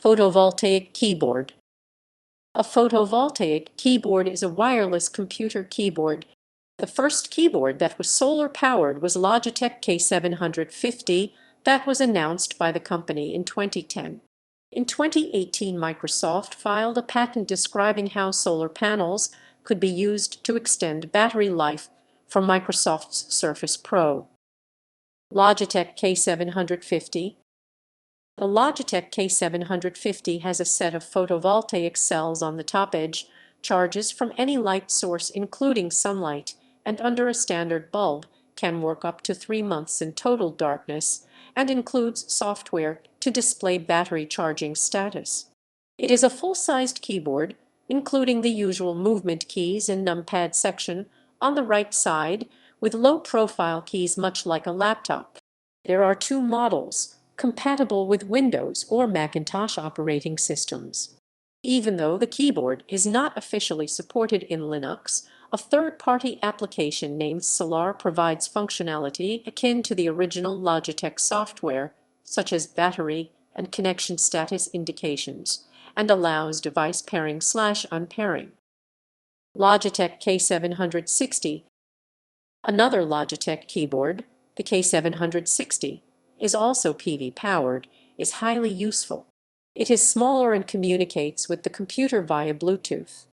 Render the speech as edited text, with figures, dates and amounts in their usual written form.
Photovoltaic keyboard. A photovoltaic keyboard is a wireless computer keyboard. The first keyboard that was solar-powered was Logitech K750 that was announced by the company in 2010. In 2018, Microsoft filed a patent describing how solar panels could be used to extend battery life for Microsoft's Surface Pro. Logitech K750. The Logitech K750 has a set of photovoltaic cells on the top edge, charges from any light source including sunlight, and under a standard bulb, can work up to 3 months in total darkness, and includes software to display battery charging status. It is a full-sized keyboard, including the usual movement keys and numpad section on the right side, with low-profile keys much like a laptop. There are 2 models, compatible with Windows or Macintosh operating systems. Even though the keyboard is not officially supported in Linux, a third-party application named Solar provides functionality akin to the original Logitech software, such as battery and connection status indications, and allows device pairing/unpairing. Logitech K760. Another Logitech keyboard, the K760, is also PV-powered, is highly useful. It is smaller and communicates with the computer via Bluetooth.